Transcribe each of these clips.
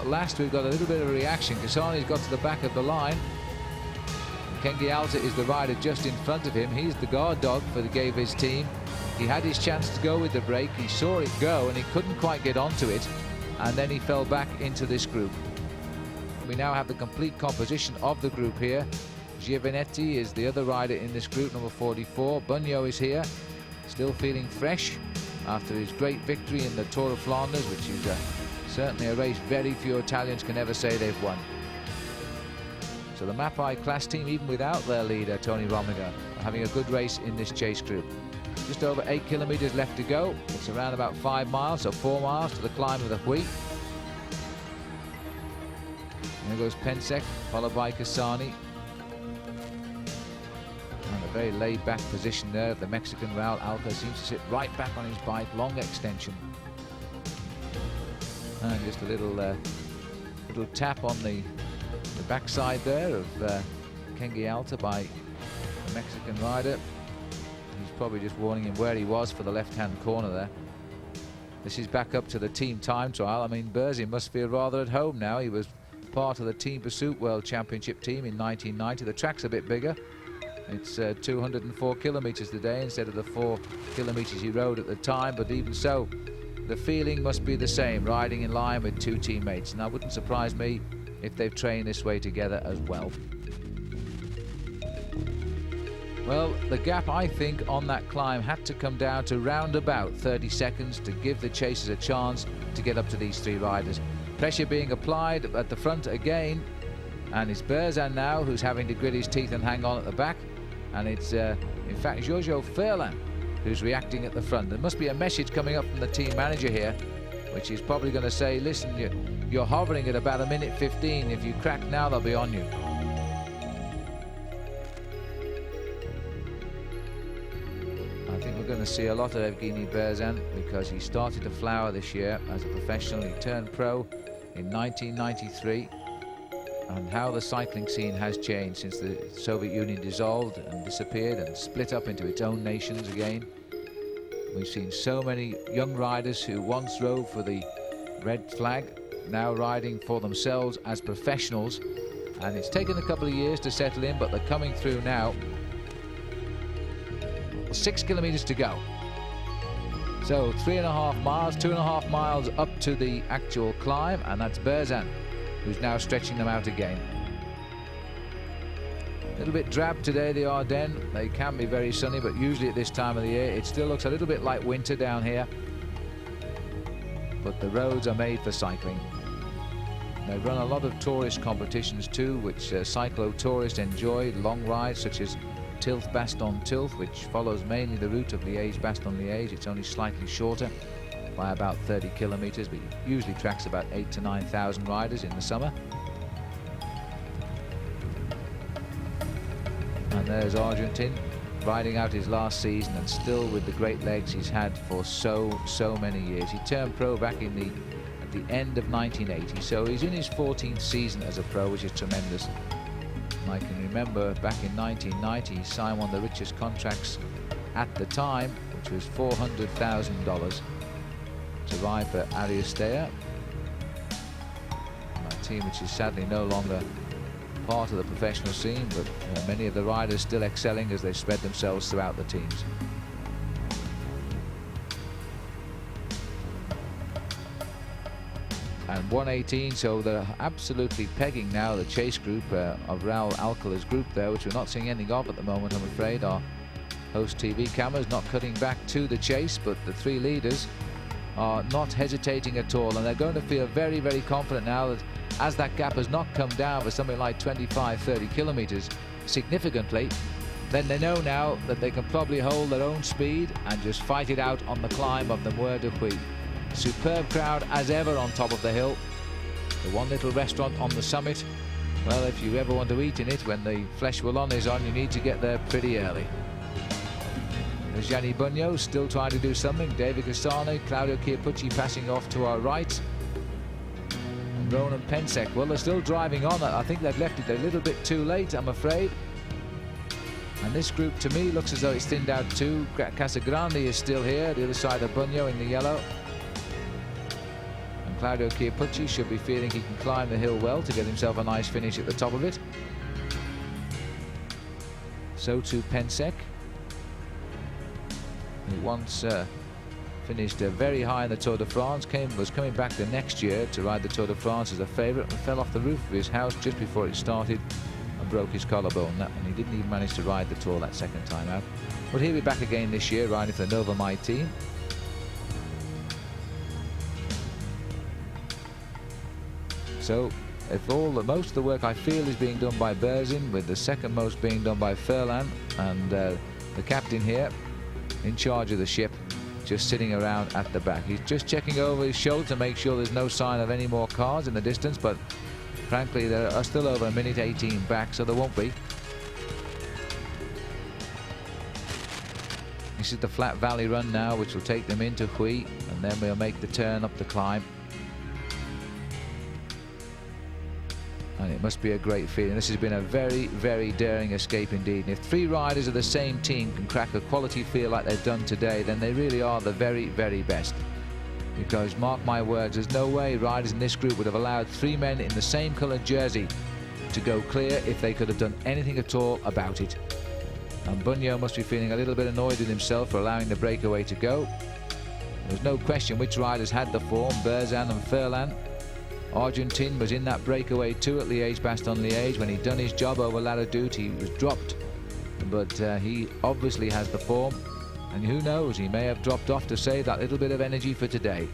Last we've got a little bit of a reaction. Cassani's got to the back of the line. Kengi Alta is the rider just in front of him. He's the guard dog for the Gewiss team. He had his chance to go with the break. He saw it go and he couldn't quite get onto it. And then he fell back into this group. We now have the complete composition of the group here. Giovanetti is the other rider in this group, number 44. Bunyo is here, still feeling fresh after his great victory in the Tour of Flanders, which is certainly a race very few Italians can ever say they've won. So the Mapei class team, even without their leader, Tony Rominger, are having a good race in this chase group. Just over 8 kilometers left to go. It's around about 5 miles, so 4 miles to the climb of the Hui. There goes Pensek, followed by Cassani. And a very laid-back position there. The Mexican Raul Alca seems to sit right back on his bike, long extension. And just a little tap on the backside there of Kengi Alta by the Mexican rider. He's probably just warning him where he was for the left-hand corner there. This is back up to the team time trial. I mean, Berzin must feel rather at home now. He was part of the Team Pursuit World Championship team in 1990. The track's a bit bigger. It's 204 kilometers today instead of the 4 kilometers he rode at the time, but even so, the feeling must be the same, riding in line with two teammates. And that wouldn't surprise me if they've trained this way together as well. Well, the gap, I think, on that climb had to come down to round about 30 seconds to give the chasers a chance to get up to these three riders. Pressure being applied at the front again, and it's Berzin now who's having to grit his teeth and hang on at the back, and it's in fact Giorgio Ferland who's reacting at the front. There must be a message coming up from the team manager here, which is probably going to say, listen, you're hovering at about 1:15. If you crack now, they'll be on you. I think we're going to see a lot of Evgeny Berzin because he started to flower this year as a professional. He turned pro in 1993, and how the cycling scene has changed since the Soviet Union dissolved and disappeared and split up into its own nations again. We've seen so many young riders who once rode for the red flag now riding for themselves as professionals, and it's taken a couple of years to settle in, but they're coming through now. 6 kilometers to go. So 3.5 miles, 2.5 miles up to the actual climb, and that's Berzin who's now stretching them out again. A little bit drab today, the Ardennes. They can be very sunny, but usually at this time of the year it still looks a little bit like winter down here. But the roads are made for cycling. They run a lot of tourist competitions too, which cyclo-tourists enjoy, long rides such as Tilth-Bastogne-Tilth, which follows mainly the route of Liège-Bastogne-Liège. It's only slightly shorter by about 30 kilometers, but usually tracks about 8,000 to 9,000 riders in the summer. And there's Argentin riding out his last season and still with the great legs he's had for so many years. He turned pro back at the end of 1980, so he's in his 14th season as a pro, which is tremendous. I can remember back in 1990 he signed one of the richest contracts at the time, which was $400,000 to ride for Aristeia, a team which is sadly no longer part of the professional scene, but many of the riders still excelling as they spread themselves throughout the teams. And 1:18, so they're absolutely pegging now the chase group of Raul Alcala's group there, which we're not seeing anything of at the moment, I'm afraid. Our host TV cameras not cutting back to the chase, but the three leaders are not hesitating at all, and they're going to feel very, very confident now that as that gap has not come down for something like 25-30 kilometers significantly, then they know now that they can probably hold their own speed and just fight it out on the climb of the Mur de Huy. Superb crowd as ever on top of the hill. The one little restaurant on the summit. Well, if you ever want to eat in it when the Fleche Wallone is on, you need to get there pretty early. There's Gianni Bunyo still trying to do something. David Cassano, Claudio Chiappucci passing off to our right. And Ronan Pensek, well, they're still driving on. I think they've left it a little bit too late, I'm afraid. And this group, to me, looks as though it's thinned out too. Casagrande is still here, the other side of Bunyo in the yellow. And Claudio Chiappucci should be feeling he can climb the hill well to get himself a nice finish at the top of it. So too Pensek, who once finished very high in the Tour de France, was coming back the next year to ride the Tour de France as a favourite, and fell off the roof of his house just before it started and broke his collarbone, and he didn't even manage to ride the Tour that second time out. But he'll be back again this year riding for the Nova Mai team. So if most of the work I feel is being done by Berzin, with the second most being done by Furlan, and the captain here in charge of the ship just sitting around at the back. He's just checking over his shoulder to make sure there's no sign of any more cars in the distance, but frankly there are still over a minute 18 back, so there won't be. This is the flat valley run now, which will take them into Huy, and then we'll make the turn up the climb. And it must be a great feeling. This has been a very, very daring escape indeed. And if three riders of the same team can crack a quality field like they've done today, then they really are the very, very best. Because mark my words, there's no way riders in this group would have allowed three men in the same coloured jersey to go clear if they could have done anything at all about it. And Bunyo must be feeling a little bit annoyed with himself for allowing the breakaway to go. There's no question which riders had the form, Berzin and Furlan. Argentin was in that breakaway too at Liège-Bastogne-Liège. When he'd done his job over La Redoute, he was dropped. But he obviously has the form. And who knows, he may have dropped off to save that little bit of energy for today.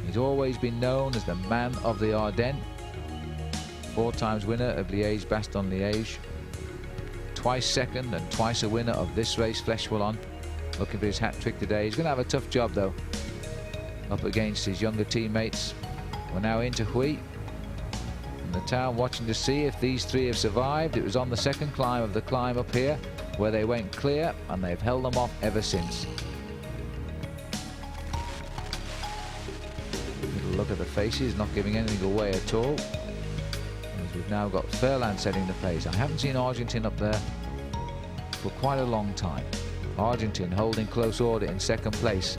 He's always been known as the man of the Ardennes. 4 times winner of Liège-Bastogne-Liège. Twice second and twice a winner of this race, Fleche Wallone. Looking for his hat trick today. He's going to have a tough job though, up against his younger teammates. We're now into Huy, and the town watching to see if these three have survived. It was on the second climb of the climb up here where they went clear, and they've held them off ever since. Little look at the faces, not giving anything away at all. As we've now got Furlan setting the pace. I haven't seen Argentin up there for quite a long time. Argentin holding close order in second place.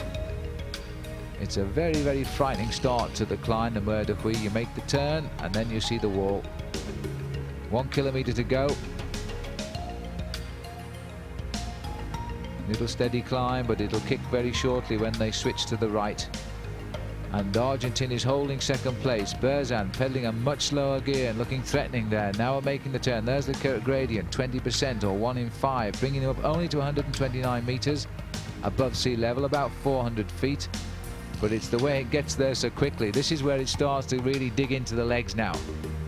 It's a very, very frightening start to the climb, the Mur de Huy. You make the turn and then you see the wall. 1 kilometre to go. Little steady climb, but it'll kick very shortly when they switch to the right. And Argentin is holding second place. Berzin pedaling a much slower gear and looking threatening there. Now we're making the turn. There's the gradient, 20% or 1 in 5, bringing him up only to 129 metres above sea level, about 400 feet. But it's the way it gets there so quickly. This is where it starts to really dig into the legs now.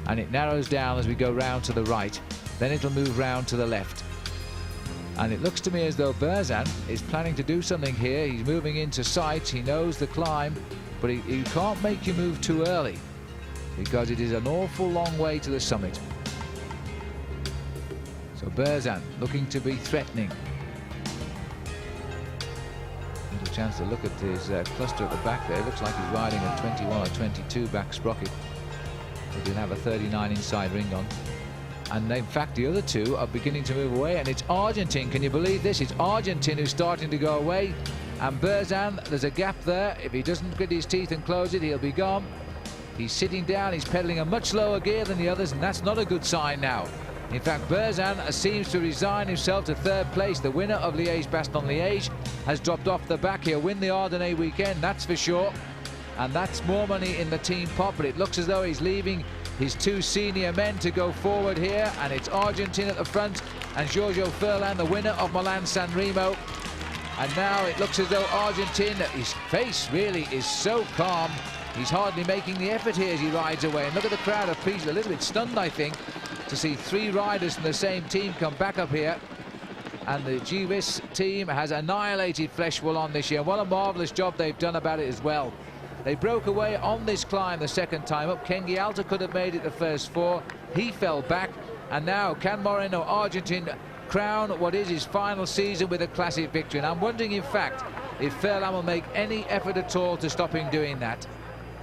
And it narrows down as we go round to the right. Then it'll move round to the left. And it looks to me as though Berzin is planning to do something here. He's moving into sight. He knows the climb, but he can't make you move too early, because it is an awful long way to the summit. So Berzin looking to be threatening. Chance to look at his cluster at the back there. It looks like he's riding a 21 or 22 back sprocket. He did have a 39 inside ring on. And in fact, the other two are beginning to move away, and it's Argentin. Can you believe this? It's Argentin who's starting to go away. And Berzin, there's a gap there. If he doesn't grit his teeth and close it, he'll be gone. He's sitting down. He's pedaling a much lower gear than the others, and that's not a good sign now. In fact, Berzin seems to resign himself to third place. The winner of Liège-Bastogne-Liège has dropped off the back. He'll win the Ardennes weekend, that's for sure. And that's more money in the team pot, but it looks as though he's leaving his 2 senior men to go forward here. And it's Argentin at the front and Giorgio Furlan, the winner of Milan-San Remo. And now it looks as though Argentin, his face really is so calm. He's hardly making the effort here as he rides away. And look at the crowd of people, a little bit stunned, I think, to see 3 riders from the same team come back up here. And the Gewiss team has annihilated Fleche Wallone this year. What a marvellous job they've done about it as well. They broke away on this climb the second time up. Ken Gialta could have made it the first 4. He fell back. And now can Moreno Argentin crown what is his final season with a classic victory? And I'm wondering, in fact, if Furlan will make any effort at all to stop him doing that.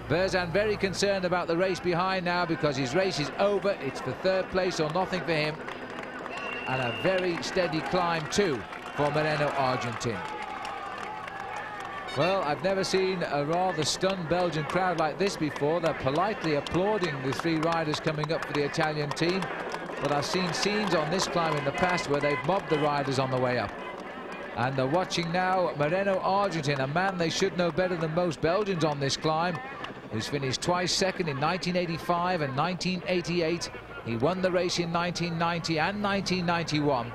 Berzin very concerned about the race behind now, because his race is over. It's for third place or nothing for him. And a very steady climb too for Moreno Argentin. Well, I've never seen a rather stunned Belgian crowd like this before. They're politely applauding the three riders coming up for the Italian team. But I've seen scenes on this climb in the past where they've mobbed the riders on the way up. And they're watching now Moreno Argentin, a man they should know better than most Belgians on this climb, who's finished twice second in 1985 and 1988. He won the race in 1990 and 1991.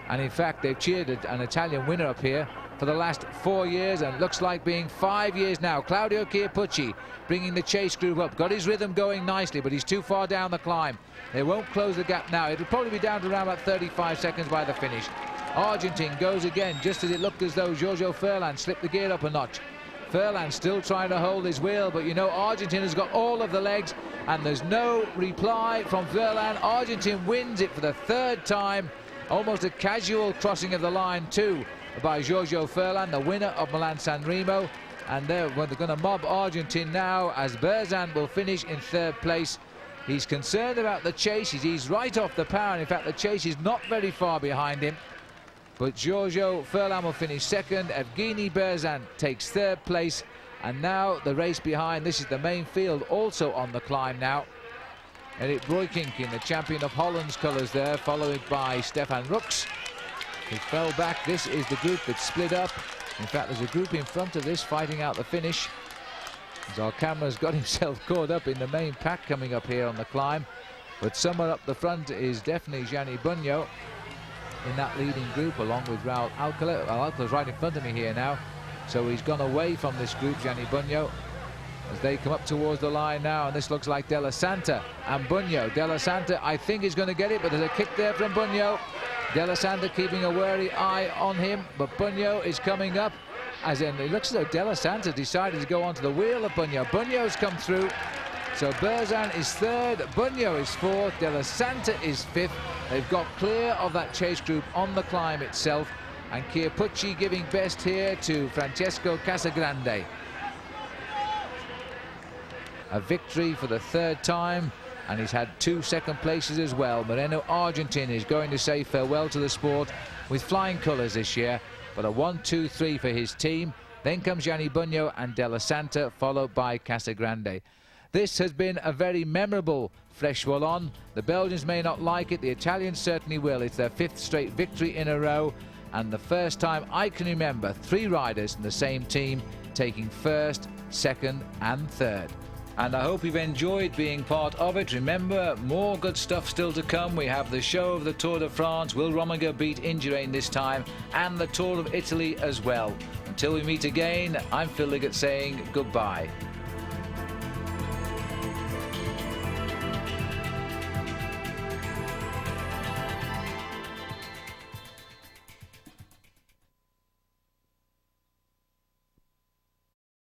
And in fact, they've cheered an Italian winner up here for the last 4 years, and looks like being 5 years now. Claudio Chiappucci bringing the chase group up. Got his rhythm going nicely, but he's too far down the climb. They won't close the gap now. It'll probably be down to around about 35 seconds by the finish. Argentin goes again, just as it looked as though Giorgio Furlan slipped the gear up a notch. Furlan still trying to hold his wheel, but you know Argentin has got all of the legs, and there's no reply from Furlan. Argentin wins it for the third time. Almost a casual crossing of the line too by Giorgio Furlan, the winner of Milan-San Remo. And they're going to mob Argentin now, as Berzan will finish in third place. He's concerned about the chase. He's right off the power, and in fact the chase is not very far behind him. But Giorgio Furlan will finish second. Evgeny Berzan takes third place. And now the race behind. This is the main field also on the climb now. Erik Breukink in the champion of Holland's colours there, followed by Stefan Rooks, who fell back. This is the group that's split up. In fact, there's a group in front of this fighting out the finish, as our camera's got himself caught up in the main pack coming up here on the climb. But somewhere up the front is definitely Gianni Bugno in that leading group, along with Raul Alcala. Alcala's right in front of me here now, so he's gone away from this group, Gianni Bugno, as they come up towards the line now. And this looks like Della Santa and Bugno. Della Santa, I think, is going to get it, but there's a kick there from Bugno. Della Santa keeping a wary eye on him, but Bugno is coming up, as in it looks as though Della Santa decided to go onto the wheel of Bugno. Bugno's come through, so Berzan is third, Bugno is fourth, Della Santa is fifth. They've got clear of that chase group on the climb itself, and Chiappucci giving best here to Francesco Casagrande. A victory for the third time, and he's had 2 second places as well. Moreno Argentin is going to say farewell to the sport with flying colours this year, but a 1-2-3 for his team. Then comes Gianni Bugno and Della Santa, followed by Casagrande. This has been a very memorable Fleche Wallone. The Belgians may not like it, the Italians certainly will. It's their 5th straight victory in a row, and the first time I can remember 3 riders in the same team taking first, second and third. And I hope you've enjoyed being part of it. Remember, more good stuff still to come. We have the show of the Tour de France. Will Rominger beat Indurain this time? And the Tour of Italy as well. Until we meet again, I'm Phil Liggett saying goodbye.